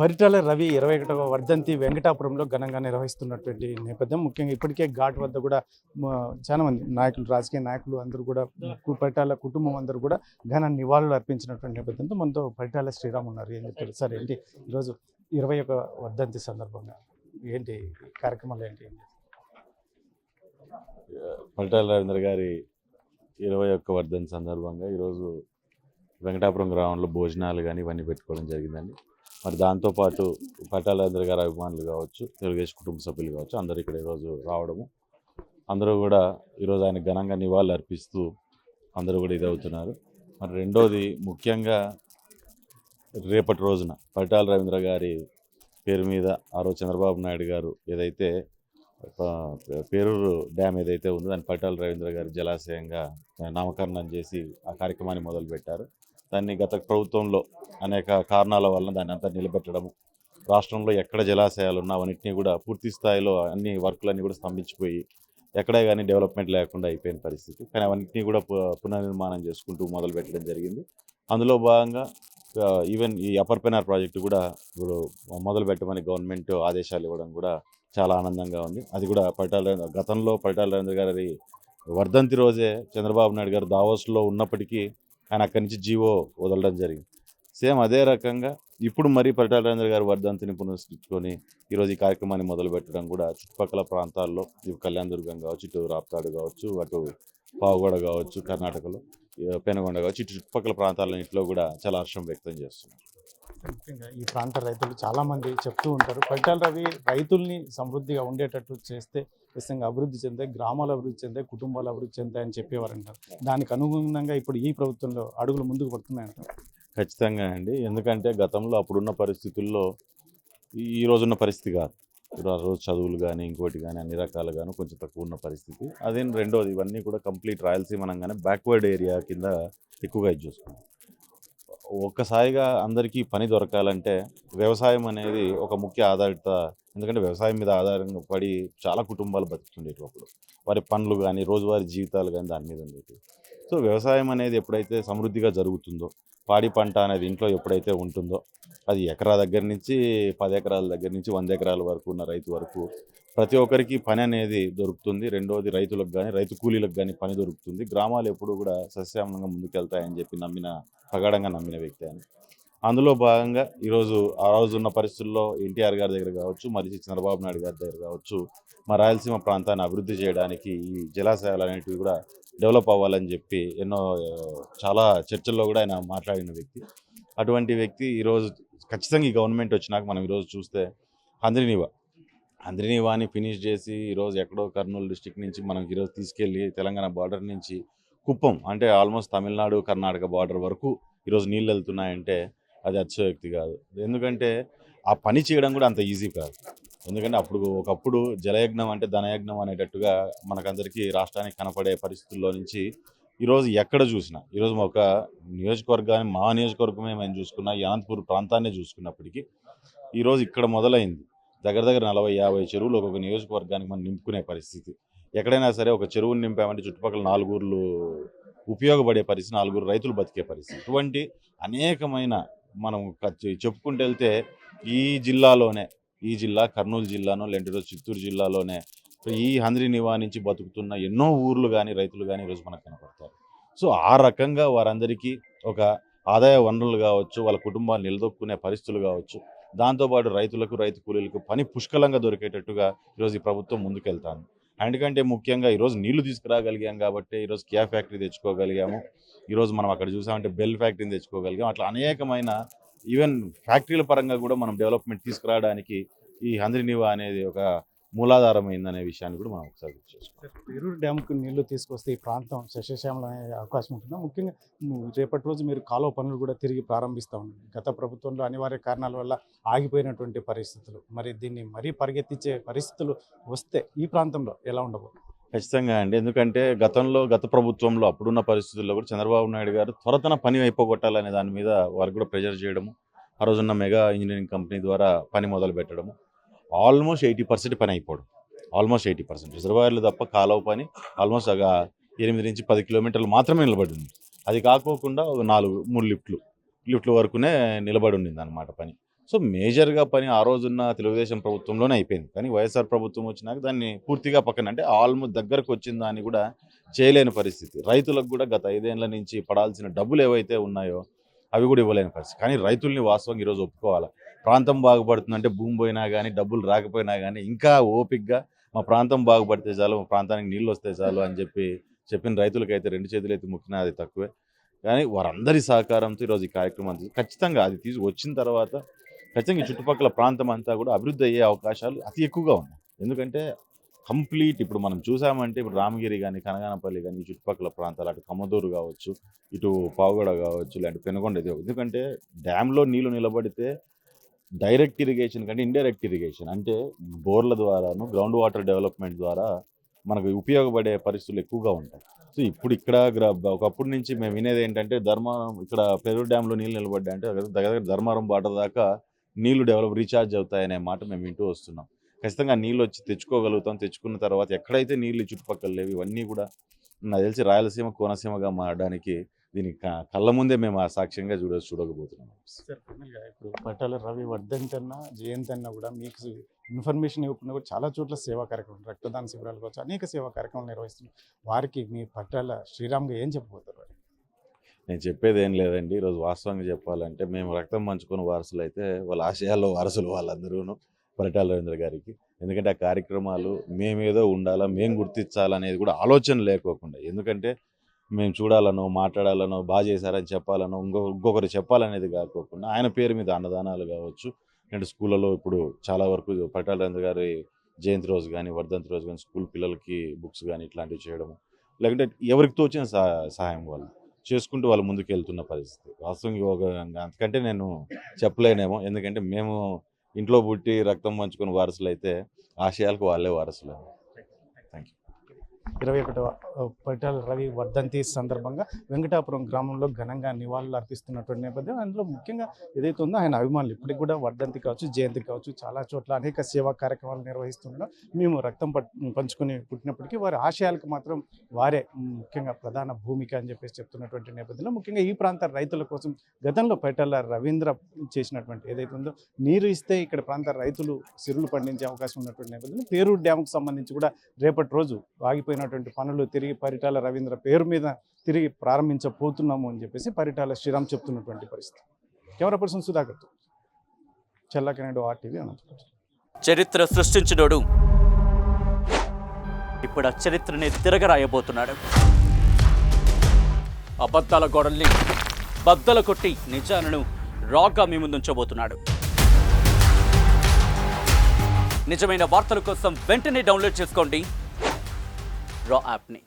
పరిటాల రవి 21వ వర్ధంతి వెంకటాపురంలో ఘనంగా నిర్వహిస్తున్నటువంటి నేపథ్యం. ముఖ్యంగా ఇప్పటికే ఘాట్ వద్ద కూడా చాలా మంది నాయకులు, రాజకీయ నాయకులు అందరూ కూడా పరిటాల కుటుంబం అందరూ కూడా ఘన నివాళులు అర్పించినటువంటి నేపథ్యంతో మనతో పరిటాల శ్రీరామ్ ఉన్నారు. ఏం చెప్తారు సార్? ఏంటి ఈరోజు 21వ వర్ధంతి సందర్భంగా ఏంటి కార్యక్రమాలు ఏంటి? పరిటాల రవీంద్ర గారి 21వ వర్ధంతి సందర్భంగా ఈరోజు వెంకటాపురం గ్రామంలో భోజనాలు కానీ ఇవన్నీ పెట్టుకోవడం జరిగిందండి. మరి దాంతోపాటు పరిటాల రవీంద్ర గారి అభిమానులు కావచ్చు, తెలుగుదేశం కుటుంబ సభ్యులు కావచ్చు, అందరూ ఇక్కడ ఈరోజు రావడము, అందరూ కూడా ఈరోజు ఆయన ఘనంగా నివాళులు అర్పిస్తూ అందరూ కూడా ఇదవుతున్నారు. మరి రెండోది ముఖ్యంగా రేపటి రోజున పరిటాల రవీంద్ర గారి పేరు మీద ఆ రోజు చంద్రబాబు నాయుడు గారు ఏదైతే పేరూరు డ్యామ్ ఏదైతే ఉందో దాన్ని పరిటాల రవీంద్ర గారి జలాశయంగా నామకరణం చేసి ఆ కార్యక్రమాన్ని మొదలుపెట్టారు. దాన్ని గత ప్రభుత్వంలో అనేక కారణాల వల్ల దాన్ని అంతా నిలబెట్టడము, రాష్ట్రంలో ఎక్కడ జలాశయాలు ఉన్నా అవన్నింటినీ కూడా పూర్తి స్థాయిలో అన్ని వర్కులన్నీ కూడా స్తంభించిపోయి ఎక్కడే కానీ డెవలప్మెంట్ లేకుండా అయిపోయిన పరిస్థితి. కానీ అవన్నింటినీ కూడా పునర్నిర్మాణం చేసుకుంటూ మొదలు పెట్టడం జరిగింది. అందులో భాగంగా ఈవెన్ ఈ అప్పర్ పెనార్ ప్రాజెక్టు కూడా ఇప్పుడు మొదలు పెట్టమని గవర్నమెంట్ ఆదేశాలు ఇవ్వడం కూడా చాలా ఆనందంగా ఉంది. అది కూడా గతంలో పరిటాల రవీంద్ర గారి వర్ధంతి రోజే చంద్రబాబు నాయుడు గారు దావోస్లో ఉన్నప్పటికీ ఆయన అక్కడి నుంచి జీవో వదలడం జరిగింది. సేమ్ అదే రకంగా ఇప్పుడు మరీ పరిటాల రవీంద్ర గారి వర్ధంతిని పునఃస్కరించుకొని ఈరోజు ఈ కార్యక్రమాన్ని మొదలు పెట్టడం కూడా చుట్టుపక్కల ప్రాంతాల్లో ఇటు కళ్యాణదుర్గం కావచ్చు, ఇటు రాప్తాడు కావచ్చు, అటు పావుగూడ కావచ్చు, కర్ణాటకలో పెనుగొండ కావచ్చు, ఇటు చుట్టుపక్కల ప్రాంతాలన్నింటిలో కూడా చాలా హర్షం వ్యక్తం చేస్తున్నారు. ముఖ్యంగా ఈ ప్రాంత రైతులు చాలామంది చెప్తూ ఉంటారు, పరిటాల రవి రైతుల్ని సమృద్ధిగా ఉండేటట్టు చేస్తే ఖచ్చితంగా అభివృద్ధి చెందాయి, గ్రామాలు అభివృద్ధి చెందాయి, కుటుంబాలు అభివృద్ధి చెందాయని చెప్పేవారు అంటారు. దానికి అనుగుణంగా ఇప్పుడు ఈ ప్రభుత్వంలో అడుగులు ముందుకు పడుతున్నాయంటారు. ఖచ్చితంగా అండి. ఎందుకంటే గతంలో అప్పుడున్న పరిస్థితుల్లో ఈ రోజున్న పరిస్థితి కాదు. ఆ రోజు చదువులు కానీ ఇంకోటి కానీ అన్ని రకాలుగాను కొంచెం తక్కువ ఉన్న పరిస్థితి. అదే రెండోది ఇవన్నీ కూడా కంప్లీట్ రాయలసీమ అనగానే బ్యాక్వర్డ్ ఏరియా కింద ఎక్కువగా ఇది చూసుకున్నాం. ఒక్కసారిగా అందరికీ పని దొరకాలంటే వ్యవసాయం అనేది ఒక ముఖ్య ఆధారిత. ఎందుకంటే వ్యవసాయం మీద ఆధారంగా పడి చాలా కుటుంబాలు బతుకుతుండేవి అప్పుడు. వారి పనులు కానీ రోజువారీ జీవితాలు కానీ దాని మీద ఉండేవి. సో వ్యవసాయం అనేది ఎప్పుడైతే సమృద్ధిగా జరుగుతుందో, పాడి పంట అనేది ఇంట్లో ఎప్పుడైతే ఉంటుందో, అది ఎకరా దగ్గర నుంచి 10 ఎకరాల దగ్గర నుంచి 100 ఎకరాల వరకు ఉన్న రైతు వరకు ప్రతి ఒక్కరికి పని అనేది దొరుకుతుంది. రెండోది రైతులకు కానీ రైతు కూలీలకు కానీ పని దొరుకుతుంది. గ్రామాలు ఎప్పుడు కూడా సస్యామలంగా ముందుకెళ్తాయని చెప్పి ప్రగాఢంగా నమ్మిన వ్యక్తి అని. అందులో భాగంగా ఈరోజు ఆ రోజు ఉన్న పరిస్థితుల్లో ఎన్టీఆర్ గారి దగ్గర కావచ్చు, మరి చంద్రబాబు నాయుడు గారి దగ్గర కావచ్చు, మా రాయలసీమ ప్రాంతాన్ని అభివృద్ధి చేయడానికి ఈ జలాశయాలు అనేటివి కూడా డెవలప్ అవ్వాలని చెప్పి చాలా చర్చల్లో కూడా ఆయన మాట్లాడిన వ్యక్తి. అటువంటి వ్యక్తి ఈరోజు ఖచ్చితంగా ఈ గవర్నమెంట్ వచ్చినాక మనం ఈరోజు చూస్తే హంద్రీనివాని ఫినిష్ చేసి ఈరోజు ఎక్కడో కర్నూలు డిస్టిక్ నుంచి మనం ఈరోజు తీసుకెళ్ళి తెలంగాణ బార్డర్ నుంచి కుప్పం అంటే ఆల్మోస్ట్ తమిళనాడు కర్ణాటక బార్డర్ వరకు ఈరోజు నీళ్ళు వెళ్తున్నాయంటే అది అతిశయోక్తి కాదు. ఎందుకంటే ఆ పని చేయడం కూడా అంత ఈజీ కాదు. ఎందుకంటే ఒకప్పుడు జలయజ్ఞం అంటే ధనయజ్ఞం అనేటట్టుగా మనకందరికీ రాష్ట్రానికి కనపడే పరిస్థితుల్లో నుంచి ఈరోజు ఎక్కడ చూసినా, ఈరోజు ఒక నియోజకవర్గాన్ని మా నియోజకవర్గమే మేము చూసుకున్నా, ఈ అనంతపూర్ ప్రాంతాన్ని చూసుకున్నప్పటికీ ఈరోజు ఇక్కడ మొదలైంది దగ్గర 40-50 చెరువులు ఒక్కొక్క నియోజకవర్గానికి మనం నింపుకునే పరిస్థితి. ఎక్కడైనా సరే ఒక చెరువుని నింపామంటే చుట్టుపక్కల 4 ఊర్లు ఉపయోగపడే పరిస్థితి, 4 రైతులు బతికే పరిస్థితి. ఇటువంటి అనేకమైన మనం చెప్పుకుంటూ వెళ్తే ఈ జిల్లా కర్నూలు జిల్లానో లేదంటే చిత్తూరు జిల్లాలోనే ఈ హంద్రీనివా నుంచి బతుకుతున్న ఎన్నో ఊర్లు కానీ రైతులు కానీ ఈరోజు మనకు కనపడతారు. సో ఆ రకంగా వారందరికీ ఒక ఆదాయ వనరులు కావచ్చు, వాళ్ళ కుటుంబాలు నిలదొక్కునే పరిస్థితులు కావచ్చు, దాంతోపాటు రైతులకు రైతు కూలీలకు పని పుష్కలంగా దొరికేటట్టుగా ఈరోజు ఈ ప్రభుత్వం ముందుకెళ్తాను. ఎందుకంటే ముఖ్యంగా ఈరోజు నీళ్లు తీసుకురాగలిగాం కాబట్టి ఈరోజు కియా ఫ్యాక్టరీ తెచ్చుకోగలిగాము. ఈరోజు మనం అక్కడ చూసామంటే బెల్ ఫ్యాక్టరీని తెచ్చుకోగలిగాం. అట్లా అనేకమైన ఈవెన్ ఫ్యాక్టరీల పరంగా కూడా మనం డెవలప్మెంట్ తీసుకురావడానికి ఈ హంద్రీనివా అనేది ఒక మూలాధారమైందనే విషయాన్ని కూడా మనం ఒకసారి చేసుకోవాలి. పేరూరు డ్యామ్కు నీళ్లు తీసుకొస్తే ఈ ప్రాంతం సస్యశ్యామలం అనే అవకాశం ఉంటుందా? ముఖ్యంగా రేపటి రోజు మీరు కాలువ పనులు కూడా తిరిగి ప్రారంభిస్తూ ఉన్నారు. గత ప్రభుత్వంలో అనివార్య కారణాల వల్ల ఆగిపోయినటువంటి పరిస్థితులు, మరి దీన్ని మరీ పరిగెత్తించే పరిస్థితులు వస్తే ఈ ప్రాంతంలో ఎలా ఉండబోతుంది? ఖచ్చితంగా అండి. ఎందుకంటే గత ప్రభుత్వంలో అప్పుడున్న పరిస్థితుల్లో కూడా చంద్రబాబు నాయుడు గారు త్వరతన పని అయిపోగొట్టాలనే దాని మీద వారికి కూడా ప్రెజర్ చేయడము, ఆ రోజున్న మెగా ఇంజనీరింగ్ కంపెనీ ద్వారా పని మొదలు పెట్టడము, ఆల్మోస్ట్ 80% పని అయిపోవడం. ఆల్మోస్ట్ 80% రిజర్వాయర్లు తప్ప కాలువ పని ఆల్మోస్ట్ 8 నుంచి 10 కిలోమీటర్లు మాత్రమే నిలబడి ఉంది. అది కాకోకుండా ఒక 3 లిఫ్ట్లు వరకునే నిలబడి ఉండింది అన్నమాట పని. సో మేజర్గా పని ఆ రోజున్న తెలుగుదేశం ప్రభుత్వంలోనే అయిపోయింది. కానీ వైఎస్ఆర్ ప్రభుత్వం వచ్చినాక దాన్ని పూర్తిగా పక్కన అంటే ఆల్మోస్ట్ దగ్గరకు వచ్చిన దాన్ని కూడా చేయలేని పరిస్థితి. రైతులకు కూడా గత 5 ఏళ్ల నుంచి పడాల్సిన డబ్బులు ఏవైతే ఉన్నాయో అవి కూడా ఇవ్వలేని పరిస్థితి. కానీ రైతుల్ని వాస్తవంగా ఈరోజు ఒప్పుకోవాలి. ప్రాంతం బాగుపడుతుందంటే భూమి పోయినా కానీ డబ్బులు రాకపోయినా కానీ ఇంకా ఓపికగా మా ప్రాంతం బాగుపడితే చాలు, మా ప్రాంతానికి నీళ్ళు వస్తే చాలు అని చెప్పిన రైతులకైతే 2 చేతులు ఎత్తి మొక్కినా అది తక్కువే. కానీ వారందరి సహకారంతో ఈరోజు ఈ కార్యక్రమం ఖచ్చితంగా అది వచ్చిన తర్వాత ఖచ్చితంగా ఈ చుట్టుపక్కల ప్రాంతం అంతా కూడా అభివృద్ధి అయ్యే అవకాశాలు అతి ఎక్కువగా ఉన్నాయి. ఎందుకంటే కంప్లీట్ ఇప్పుడు మనం చూసామంటే ఇప్పుడు రామగిరి కానీ కనగానపల్లి కానీ ఈ చుట్టుపక్కల ప్రాంతాలు అటు కమ్మదూరు కావచ్చు, ఇటు పావుగడ కావచ్చు, ఇలాంటి పెనుగొండ ఇది. ఎందుకంటే డ్యాంలో నీళ్లు నిలబడితే డైరెక్ట్ ఇరిగేషన్ కంటే ఇండైరెక్ట్ ఇరిగేషన్ అంటే బోర్ల ద్వారాను గ్రౌండ్ వాటర్ డెవలప్మెంట్ ద్వారా మనకు ఉపయోగపడే పరిస్థితులు ఎక్కువగా ఉంటాయి. సో ఇప్పుడు ఇక్కడ ఒకప్పటి నుంచి మేము వినేది ఏంటంటే ధర్మారం ఇక్కడ పెరుగు డ్యాంలో నీళ్ళు నిలబడ్డా అంటే దగ్గర ధర్మారం బాట దాకా నీళ్లు రీఛార్జ్ అవుతాయనే మాట మేము వింటూ వస్తున్నాం. ఖచ్చితంగా నీళ్ళు వచ్చి తెచ్చుకోగలుగుతాం. తెచ్చుకున్న తర్వాత ఎక్కడైతే నీళ్ళు చుట్టుపక్కల లేవు ఇవన్నీ కూడా నాకు తెలిసి రాయలసీమ కోనసీమగా మారడానికి దీనికి కళ్ళ ముందే మేము ఆ సాక్ష్యంగా చూడకపోతున్నాం. సార్ ఫైనల్గా ఇప్పుడు పట్టాల రవి వర్ధంతి అన్న జయంతి అన్న కూడా మీకు ఇన్ఫర్మేషన్ ఇవ్వకుండా కూడా చాలా చోట్ల సేవా కార్యక్రమం రక్తదాన శిబిరాలు కావచ్చు అనేక సేవా కార్యక్రమాలు నిర్వహిస్తున్నారు. వారికి మీ పట్టాల శ్రీరామ్గా ఏం చెప్పబోతారు? నేను చెప్పేది ఏం లేదండి. ఈరోజు వాస్తవంగా చెప్పాలంటే మేము రక్తం పంచుకున్న వారసులు అయితే వాళ్ళ ఆశయాల్లో వారసులు వాళ్ళందరూను పరిటాల రవీంద్ర గారికి. ఎందుకంటే ఆ కార్యక్రమాలు మేమేదో ఉండాలా, మేము గుర్తించాలనేది కూడా ఆలోచన లేకోకుండా, ఎందుకంటే మేము చూడాలనో మాట్లాడాలనో బాగా చేశారని చెప్పాలనో ఇంకొకరు చెప్పాలనేది కాకోకుండా ఆయన పేరు మీద అన్నదానాలు కావచ్చు, అంటే స్కూళ్ళలో ఇప్పుడు చాలా వరకు పరిటాల రవీంద్ర గారి జయంతి రోజు కానీ వర్ధంతి రోజు కానీ స్కూల్ పిల్లలకి బుక్స్ కానీ ఇట్లాంటివి చేయడము, లేకుంటే ఎవరికి తోచిన సహాయం వాళ్ళు చేసుకుంటూ వాళ్ళు ముందుకు వెళ్తున్న పరిస్థితి. వాస్తవంగా అంతకంటే నేను చెప్పలేనేమో. ఎందుకంటే మేము ఇంట్లో పుట్టి రక్తం పంచుకున్న వారసులు అయితే ఆశయాలకు వాళ్ళే వారసులు. Thank you. 21వ పరిటాల రవి వర్ధంతి సందర్భంగా వెంకటాపురం గ్రామంలో ఘనంగా నివాళులు అర్పిస్తున్నటువంటి నేపథ్యం. అందులో ముఖ్యంగా ఏదైతే ఉందో ఆయన అభిమానులు ఇప్పటికి కూడా వర్ధంతి కావచ్చు, జయంతి కావచ్చు చాలా చోట్ల అనేక సేవా కార్యక్రమాలు నిర్వహిస్తున్నారు. మేము రక్తం పంచుకొని పుట్టినప్పటికీ వారి ఆశయాలకు మాత్రం వారే ముఖ్యంగా ప్రధాన భూమిక అని చెప్పేసి చెప్తున్నటువంటి నేపథ్యంలో ముఖ్యంగా ఈ ప్రాంత రైతుల కోసం గతంలో పరిటాల రవీంద్ర చేసినటువంటి ఏదైతే ఉందో నీరు ఇస్తే ఇక్కడ ప్రాంత రైతులు సిరులు పండించే అవకాశం ఉన్నటువంటి నేపథ్యంలో పేరూరు డ్యామ్కు సంబంధించి కూడా రేపటి రోజు ఆగిపోయినటువంటి పనులు తిరిగి పరిటాల రవీంద్ర పేరు మీద తిరిగి ప్రారంభించబోతున్నాము అని చెప్పేసి పరిటాల శ్రీరామ్ చెప్తున్నటువంటి పరిస్థితి. కెమెరా పర్సన్ సుధాకర్తో చెల్లకనేడు RTV అనంతపురం. చరిత్ర సృష్టించినోడు ఇప్పుడు ఆ చరిత్రని తిరగరాయబోతున్నాడు. అబద్ధాల గోడల్ని బద్దలు కొట్టి నిజాలను రాగా మీ ముందుంచబోతున్నాడు. నిజమైన వార్తల కోసం వెంటనే డౌన్లోడ్ చేసుకోండి రా యాప్ని.